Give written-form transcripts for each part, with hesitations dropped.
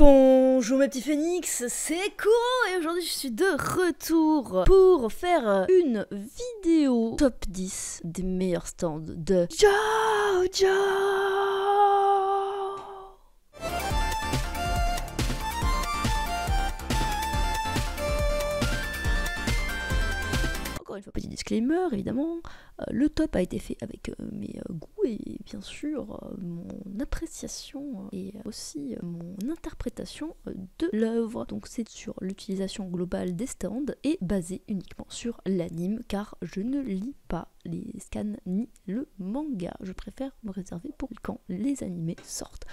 Bonjour mes petits phoenix, c'est Kuro et aujourd'hui je suis de retour pour faire une vidéo top 10 des meilleurs stands de JoJo. Encore une fois, petit disclaimer, évidemment, le top a été fait avec mes goûts et bien sûr mon appréciation et aussi mon interprétation de l'œuvre. Donc c'est sur l'utilisation globale des stands et basé uniquement sur l'anime car je ne lis pas les scans ni le manga. Je préfère me réserver pour quand les animés sortent.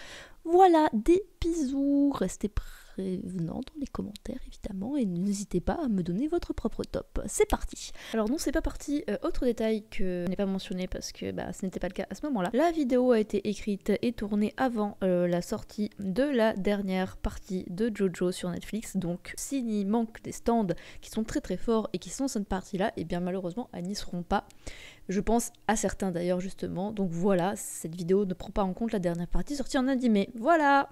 Voilà, des bisous, restez prévenants dans les commentaires évidemment et n'hésitez pas à me donner votre propre top. C'est parti. Alors non, c'est pas parti. Autre détail que je n'ai pas mentionné parce que ce n'était pas le cas à ce moment-là. La vidéo a été écrite et tournée avant la sortie de la dernière partie de JoJo sur Netflix. Donc s'il manque des stands qui sont très forts et qui sont cette partie-là, et bien malheureusement elles n'y seront pas. Je pense à certains d'ailleurs justement. Donc voilà, cette vidéo ne prend pas en compte la dernière partie sortie en animé. Voilà.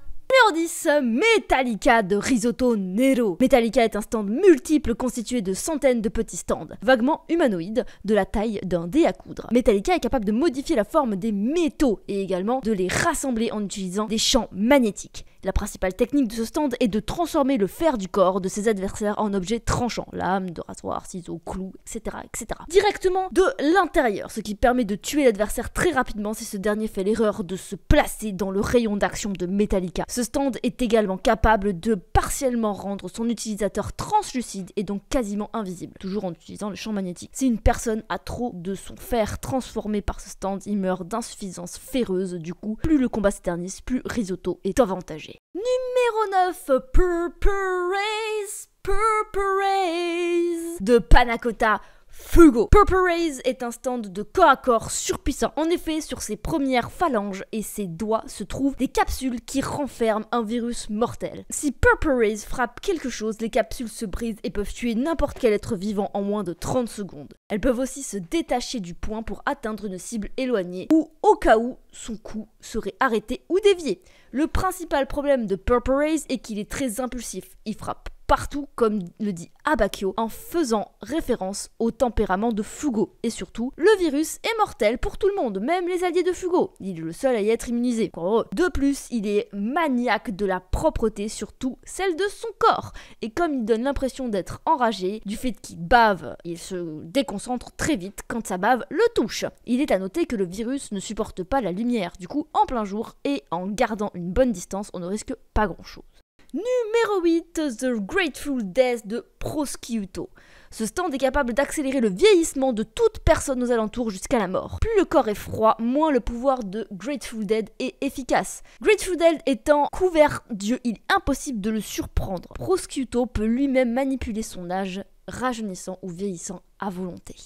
Numéro 10, Metallica de Risotto Nero. Metallica est un stand multiple constitué de centaines de petits stands, vaguement humanoïdes, de la taille d'un dé à coudre. Metallica est capable de modifier la forme des métaux et également de les rassembler en utilisant des champs magnétiques. La principale technique de ce stand est de transformer le fer du corps de ses adversaires en objets tranchants, lames, de rasoir, ciseaux, clous, etc., etc. Directement de l'intérieur, ce qui permet de tuer l'adversaire très rapidement si ce dernier fait l'erreur de se placer dans le rayon d'action de Metallica. Ce stand est également capable de partiellement rendre son utilisateur translucide et donc quasiment invisible, toujours en utilisant le champ magnétique. Si une personne a trop de son fer transformé par ce stand, il meurt d'insuffisance ferreuse, du coup, plus le combat s'éternise, plus Risotto est avantagé. Numéro 9, Purple Raze de Pannacotta Fugo. Purple Raze est un stand de corps à corps surpuissant. En effet, sur ses premières phalanges et ses doigts se trouvent des capsules qui renferment un virus mortel. Si Purple Raze frappe quelque chose, les capsules se brisent et peuvent tuer n'importe quel être vivant en moins de 30 secondes. Elles peuvent aussi se détacher du point pour atteindre une cible éloignée ou au cas où son coup serait arrêté ou dévié. Le principal problème de Purple Raze est qu'il est très impulsif. Il frappe partout, comme le dit Abakio, en faisant référence au tempérament de Fugo. Et surtout, le virus est mortel pour tout le monde, même les alliés de Fugo. Il est le seul à y être immunisé. De plus, il est maniaque de la propreté, surtout celle de son corps. Et comme il donne l'impression d'être enragé, du fait qu'il bave, il se déconcentre très vite quand sa bave le touche. Il est à noter que le virus ne supporte pas la lumière, du coup en plein jour et en gardant une bonne distance, on ne risque pas grand chose. Numéro 8, The Grateful Death de Prosciutto. Ce stand est capable d'accélérer le vieillissement de toute personne aux alentours jusqu'à la mort. Plus le corps est froid, moins le pouvoir de Grateful Dead est efficace. Grateful Dead étant couvert d'yeux, il est impossible de le surprendre. Prosciutto peut lui-même manipuler son âge, rajeunissant ou vieillissant à volonté.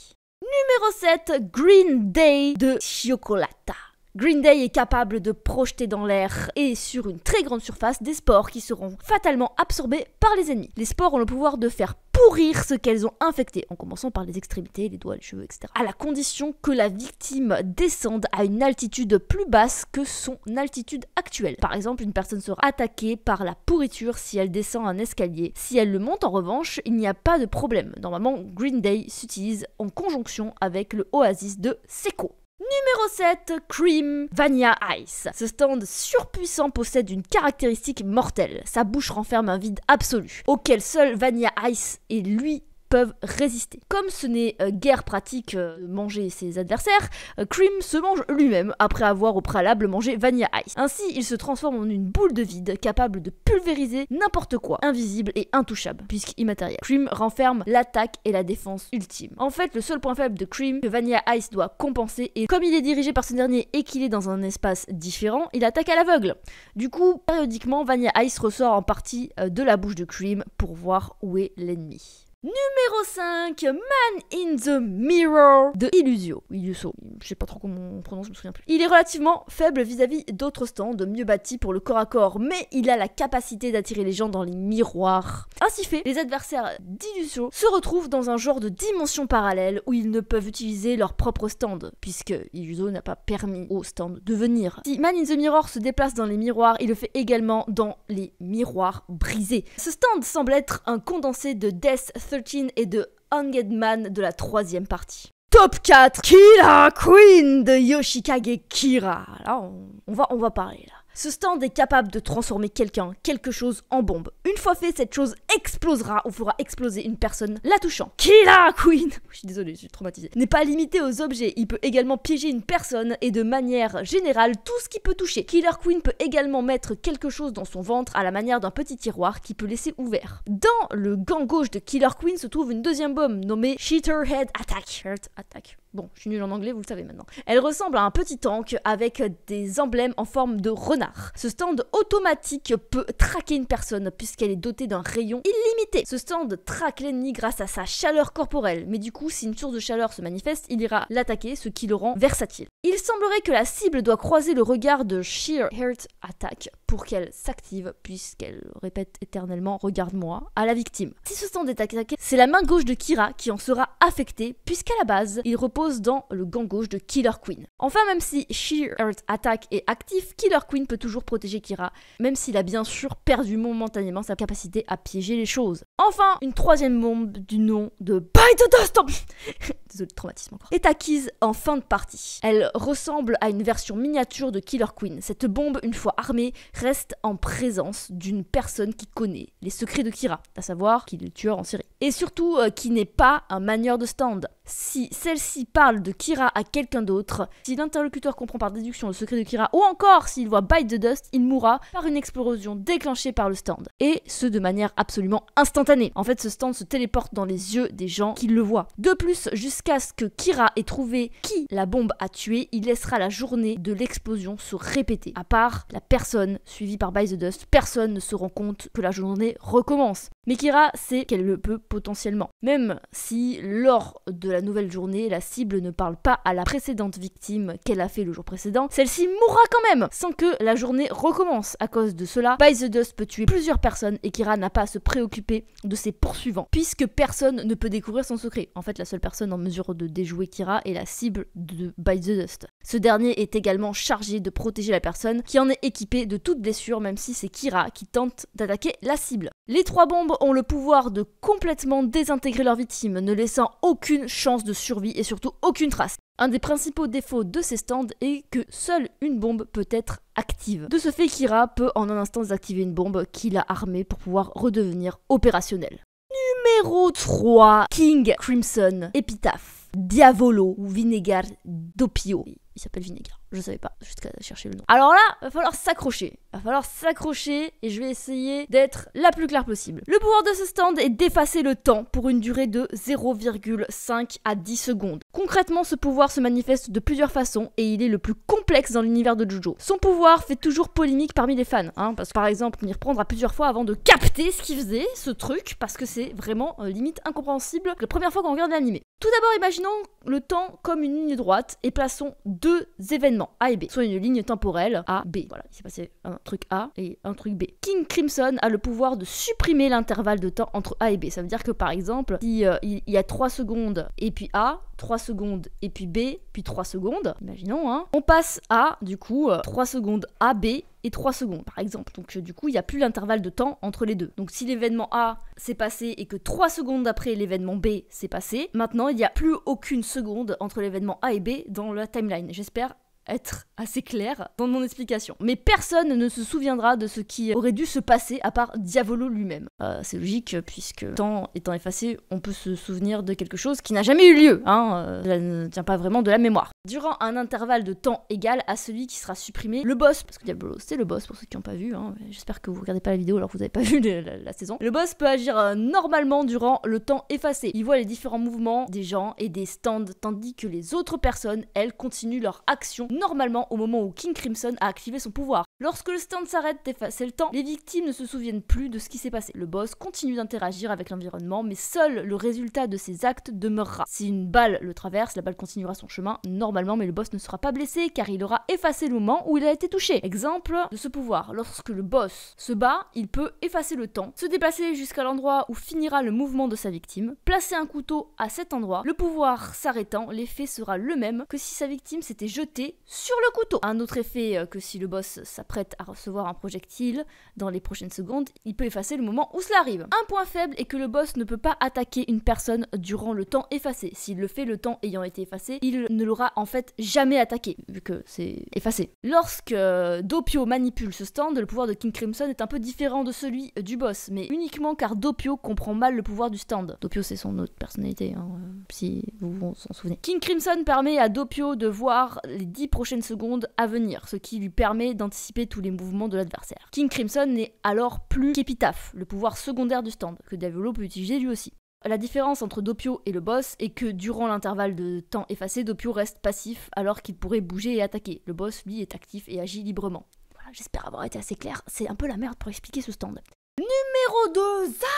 Numéro 7, Green Day de Cioccolata. Green Day est capable de projeter dans l'air et sur une très grande surface des spores qui seront fatalement absorbés par les ennemis. Les spores ont le pouvoir de faire pourrir ce qu'elles ont infecté, en commençant par les extrémités, les doigts, les cheveux, etc. À la condition que la victime descende à une altitude plus basse que son altitude actuelle. Par exemple, une personne sera attaquée par la pourriture si elle descend un escalier. Si elle le monte en revanche, il n'y a pas de problème. Normalement, Green Day s'utilise en conjonction avec le Oasis de Seco. Numéro 7, Cream Vanilla Ice. Ce stand surpuissant possède une caractéristique mortelle. Sa bouche renferme un vide absolu, auquel seul Vanilla Ice et lui peuvent résister. Comme ce n'est guère pratique de manger ses adversaires, Cream se mange lui-même après avoir au préalable mangé Vanilla Ice. Ainsi, il se transforme en une boule de vide capable de pulvériser n'importe quoi, invisible et intouchable, puisqu'immatériel. Cream renferme l'attaque et la défense ultime. En fait, le seul point faible de Cream que Vanilla Ice doit compenser est comme il est dirigé par ce dernier et qu'il est dans un espace différent, il attaque à l'aveugle. Du coup, périodiquement, Vanilla Ice ressort en partie de la bouche de Cream pour voir où est l'ennemi. Numéro 5, Man in the Mirror de Illusio. Illuso, je sais pas trop comment on prononce, je me souviens plus. Il est relativement faible vis-à-vis d'autres stands mieux bâtis pour le corps à corps, mais il a la capacité d'attirer les gens dans les miroirs. Ainsi fait, les adversaires d'Illusio se retrouvent dans un genre de dimension parallèle où ils ne peuvent utiliser leur propre stand, puisque Illusio n'a pas permis au stand de venir. Si Man in the Mirror se déplace dans les miroirs, il le fait également dans les miroirs brisés. Ce stand semble être un condensé de Death 13 et de Hanged Man de la 3e partie. Top 4, Killer Queen de Yoshikage Kira. Là, on va parler là. Ce stand est capable de transformer quelque chose en bombe. Une fois fait, cette chose explosera ou fera exploser une personne la touchant. Killer Queen, je suis désolée, je suis traumatisée, n'est pas limité aux objets, il peut également piéger une personne et de manière générale tout ce qui peut toucher. Killer Queen peut également mettre quelque chose dans son ventre à la manière d'un petit tiroir qui peut laisser ouvert. Dans le gant gauche de Killer Queen se trouve une deuxième bombe nommée Sheeterhead Attack. Heart Attack. Bon, je suis nulle en anglais, vous le savez maintenant. Elle ressemble à un petit tank avec des emblèmes en forme de renard. Ce stand automatique peut traquer une personne puisqu'elle est dotée d'un rayon illimité. Ce stand traque l'ennemi grâce à sa chaleur corporelle, mais du coup, si une source de chaleur se manifeste, il ira l'attaquer, ce qui le rend versatile. Il semblerait que la cible doit croiser le regard de Sheer Heart Attack pour qu'elle s'active, puisqu'elle répète éternellement « regarde-moi » à la victime. Si ce stand est attaqué, c'est la main gauche de Kira qui en sera affectée, puisqu'à la base, il repose dans le gant gauche de Killer Queen. Enfin, même si Sheer Heart Attack est actif, Killer Queen peut toujours protéger Kira, même s'il a bien sûr perdu momentanément sa capacité à piéger les choses. Enfin, une troisième bombe du nom de Bite the Dust désolé, traumatisme encore, est acquise en fin de partie. Elle ressemble à une version miniature de Killer Queen. Cette bombe, une fois armée, reste en présence d'une personne qui connaît les secrets de Kira, à savoir qu'il est le tueur en série. Et surtout, qui n'est pas un manieur de stand. Si celle-ci parle de Kira à quelqu'un d'autre, si l'interlocuteur comprend par déduction le secret de Kira, ou encore s'il voit Bite the Dust, il mourra par une explosion déclenchée par le stand. Et ce de manière absolument instantanée. En fait, ce stand se téléporte dans les yeux des gens qui le voient. De plus, jusqu'à ce que Kira ait trouvé qui la bombe a tué, il laissera la journée de l'explosion se répéter. À part la personne suivie par Bite the Dust, personne ne se rend compte que la journée recommence. Mais Kira sait qu'elle le peut potentiellement. Même si lors de la nouvelle journée, la cible ne parle pas à la précédente victime qu'elle a fait le jour précédent, celle-ci mourra quand même sans que la journée recommence. À cause de cela, Bite the Dust peut tuer plusieurs personnes et Kira n'a pas à se préoccuper de ses poursuivants, puisque personne ne peut découvrir son secret. En fait, la seule personne en mesure de déjouer Kira est la cible de Bite the Dust. Ce dernier est également chargé de protéger la personne qui en est équipée de toute blessure, même si c'est Kira qui tente d'attaquer la cible. Les trois bombes ont le pouvoir de complètement désintégrer leur victime, ne laissant aucune chance de survie et surtout aucune trace. Un des principaux défauts de ces stands est que seule une bombe peut être active. De ce fait, Kira peut en un instant désactiver une bombe qu'il a armée pour pouvoir redevenir opérationnel. Numéro 3, King Crimson Epitaph Diavolo ou Vinegar d'Opio. Il s'appelle Vinegar, je savais pas, jusqu'à chercher le nom. Alors là, va falloir s'accrocher. Et je vais essayer d'être la plus claire possible. Le pouvoir de ce stand est d'effacer le temps pour une durée de 0,5 à 10 secondes. Concrètement, ce pouvoir se manifeste de plusieurs façons et il est le plus complexe dans l'univers de Jojo. Son pouvoir fait toujours polémique parmi les fans, parce que par exemple, on y reprendra plusieurs fois avant de capter ce qu'il faisait, ce truc, parce que c'est vraiment limite incompréhensible la première fois qu'on regarde l'animé. Tout d'abord, imaginons le temps comme une ligne droite et plaçons deux événements, A et B, soit une ligne temporelle A, B. Voilà, il s'est passé un truc A et un truc B. King Crimson a le pouvoir de supprimer l'intervalle de temps entre A et B. Ça veut dire que par exemple, si il y a 3 secondes et puis A, 3 secondes et puis B, puis 3 secondes, imaginons, on passe à, du coup, 3 secondes A, B et 3 secondes, par exemple. Donc, du coup, il n'y a plus l'intervalle de temps entre les deux. Donc, si l'événement A s'est passé et que 3 secondes après l'événement B s'est passé, maintenant, il n'y a plus aucune seconde entre l'événement A et B dans la timeline. J'espère être assez clair dans mon explication. Mais personne ne se souviendra de ce qui aurait dû se passer à part Diavolo lui-même. C'est logique puisque le temps étant effacé, on peut se souvenir de quelque chose qui n'a jamais eu lieu. Cela ne tient pas vraiment de la mémoire. Durant un intervalle de temps égal à celui qui sera supprimé, le boss, parce que Diavolo c'est le boss pour ceux qui n'ont pas vu, j'espère que vous regardez pas la vidéo alors que vous n'avez pas vu la saison. Le boss peut agir normalement durant le temps effacé. Il voit les différents mouvements des gens et des stands tandis que les autres personnes, elles, continuent leur action normalement au moment où King Crimson a activé son pouvoir. Lorsque le stand s'arrête d'effacer le temps, les victimes ne se souviennent plus de ce qui s'est passé. Le boss continue d'interagir avec l'environnement, mais seul le résultat de ses actes demeurera. Si une balle le traverse, la balle continuera son chemin normalement, mais le boss ne sera pas blessé car il aura effacé le moment où il a été touché. Exemple de ce pouvoir, lorsque le boss se bat, il peut effacer le temps, se déplacer jusqu'à l'endroit où finira le mouvement de sa victime, placer un couteau à cet endroit, le pouvoir s'arrêtant, l'effet sera le même que si sa victime s'était jetée sur le couteau. Un autre effet que si le boss s'apprête à recevoir un projectile dans les prochaines secondes, il peut effacer le moment où cela arrive. Un point faible est que le boss ne peut pas attaquer une personne durant le temps effacé. S'il le fait, le temps ayant été effacé, il ne l'aura en fait jamais attaqué, vu que c'est effacé. Lorsque Doppio manipule ce stand, le pouvoir de King Crimson est un peu différent de celui du boss, mais uniquement car Doppio comprend mal le pouvoir du stand. Doppio c'est son autre personnalité, si vous vous en souvenez. King Crimson permet à Doppio de voir les 10 prochaines secondes à venir, ce qui lui permet d'anticiper tous les mouvements de l'adversaire. King Crimson n'est alors plus qu'épitaphe, le pouvoir secondaire du stand, que Diavolo peut utiliser lui aussi. La différence entre Doppio et le boss est que durant l'intervalle de temps effacé, Doppio reste passif alors qu'il pourrait bouger et attaquer. Le boss, lui, est actif et agit librement. Voilà, j'espère avoir été assez clair, c'est un peu la merde pour expliquer ce stand. Numéro 2, Zawardo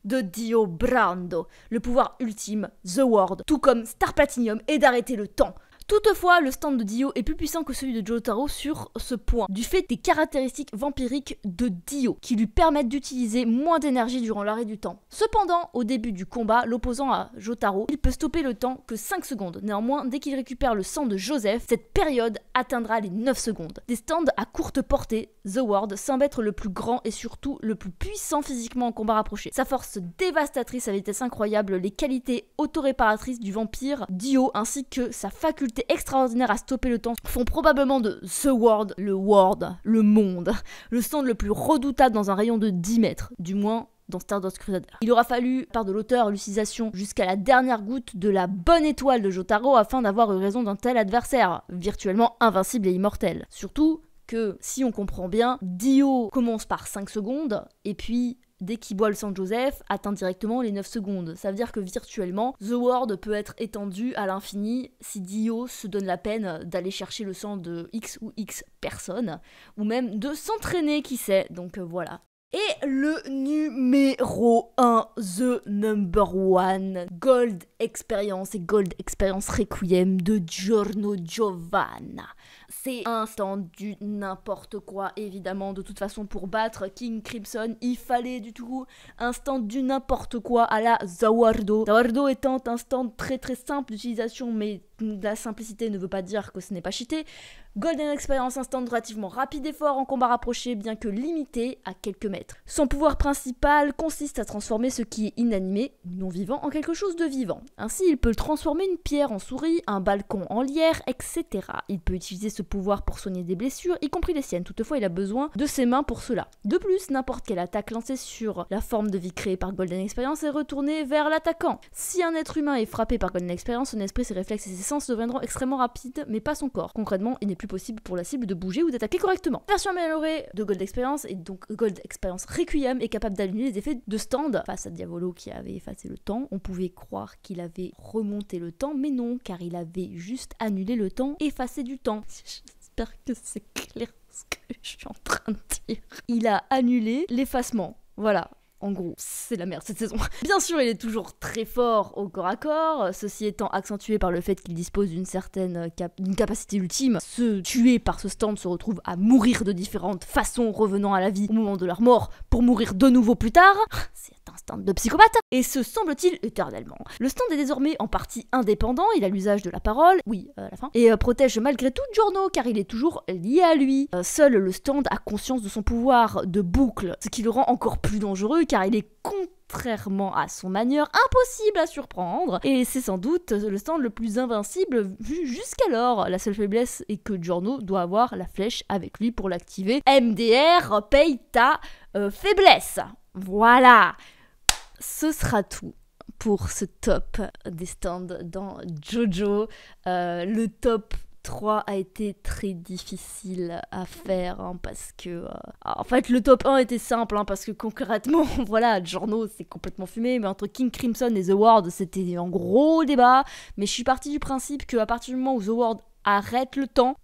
de Dio Brando. Le pouvoir ultime, The Ward, tout comme Star Platinum, est d'arrêter le temps. Toutefois, le stand de Dio est plus puissant que celui de Jotaro sur ce point, du fait des caractéristiques vampiriques de Dio, qui lui permettent d'utiliser moins d'énergie durant l'arrêt du temps. Cependant, au début du combat, l'opposant à Jotaro, il peut stopper le temps que 5 secondes. Néanmoins, dès qu'il récupère le sang de Joseph, cette période atteindra les 9 secondes. Des stands à courte portée, The Ward semble être le plus grand et surtout le plus puissant physiquement en combat rapproché. Sa force dévastatrice à vitesse incroyable, les qualités autoréparatrices du vampire Dio, ainsi que sa faculté extraordinaire à stopper le temps font probablement de The Ward, le monde, le stand le plus redoutable dans un rayon de 10 mètres, du moins dans Stardust Crusader. Il aura fallu, par de l'auteur, l'utilisation jusqu'à la dernière goutte de la bonne étoile de Jotaro afin d'avoir eu raison d'un tel adversaire, virtuellement invincible et immortel. Surtout que, si on comprend bien, Dio commence par 5 secondes, et puis dès qu'il boit le sang de Joseph, atteint directement les 9 secondes. Ça veut dire que virtuellement, The World peut être étendu à l'infini si Dio se donne la peine d'aller chercher le sang de X ou X personnes, ou même de s'entraîner, qui sait. Donc voilà. Et le numéro 1, The Number One, Gold Experience et Gold Experience Requiem de Giorno Giovanna. C'est un stand du n'importe quoi, évidemment. De toute façon, pour battre King Crimson, il fallait du tout un stand du n'importe quoi à la Zawardo. Zawardo étant un stand très très simple d'utilisation, mais la simplicité ne veut pas dire que ce n'est pas cheaté. Golden Experience, un stand relativement rapide et fort en combat rapproché, bien que limité à quelques mètres. Son pouvoir principal consiste à transformer ce qui est inanimé, non vivant, en quelque chose de vivant. Ainsi, il peut transformer une pierre en souris, un balcon en lierre, etc. Il peut utiliser ce pouvoir pour soigner des blessures, y compris les siennes. Toutefois, il a besoin de ses mains pour cela. De plus, n'importe quelle attaque lancée sur la forme de vie créée par Golden Experience est retournée vers l'attaquant. Si un être humain est frappé par Golden Experience, son esprit, ses réflexes et ses sens deviendront extrêmement rapides, mais pas son corps. Concrètement, il n'est plus possible pour la cible de bouger ou d'attaquer correctement. La version améliorée de Gold Experience, et donc Gold Experience Requiem, est capable d'annuler les effets de stand. Face à Diavolo qui avait effacé le temps, on pouvait croire qu'il avait remonté le temps, mais non, car il avait juste annulé le temps, effacé du temps. J'espère que c'est clair ce que je suis en train de dire. Il a annulé l'effacement. Voilà. En gros, c'est la merde cette saison. Bien sûr, il est toujours très fort au corps à corps, ceci étant accentué par le fait qu'il dispose d'une certaine capacité ultime. Ceux tués par ce stand se retrouvent à mourir de différentes façons, revenant à la vie au moment de leur mort, pour mourir de nouveau plus tard. C'est un stand de psychopathe. Et ce semble-t-il éternellement. Le stand est désormais en partie indépendant, il a l'usage de la parole, oui, à la fin, et protège malgré tout Giorno, car il est toujours lié à lui. Seul le stand a conscience de son pouvoir de boucle, ce qui le rend encore plus dangereux, car il est contrairement à son manière impossible à surprendre, et c'est sans doute le stand le plus invincible vu jusqu'alors. La seule faiblesse est que Giorno doit avoir la flèche avec lui pour l'activer. MDR, paye ta faiblesse. Voilà. Ce sera tout pour ce top des stands dans JoJo. Le top 3 a été très difficile à faire parce que en fait le top 1 était simple parce que concrètement voilà, Giorno c'est complètement fumé, mais entre King Crimson et The Ward c'était un gros débat, mais je suis partie du principe qu'à partir du moment où The Ward arrête le temps,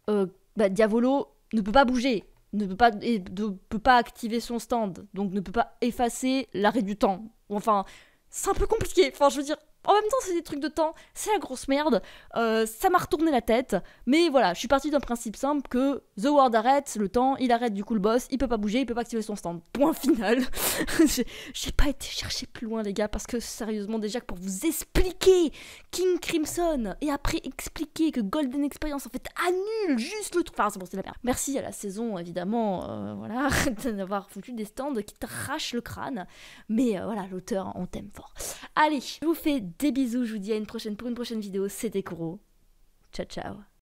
bah Diavolo ne peut pas bouger, ne peut pas activer son stand, donc ne peut pas effacer l'arrêt du temps. Enfin, c'est un peu compliqué, enfin je veux dire, en même temps c'est des trucs de temps, c'est la grosse merde, ça m'a retourné la tête, mais voilà, je suis partie d'un principe simple que The Ward arrête, le temps, il arrête du coup le boss, il peut pas bouger, il peut pas activer son stand, point final. J'ai pas été chercher plus loin les gars, parce que sérieusement déjà que pour vous expliquer King Crimson, et après expliquer que Golden Experience en fait annule juste le truc, enfin c'est bon c'est la merde. Merci à la saison évidemment, voilà, d'avoir foutu des stands qui t'arrachent le crâne, mais voilà, l'auteur on t'aime fort. Allez, je vous fais des bisous, je vous dis à une prochaine pour une prochaine vidéo, c'était Kuro. Ciao ciao.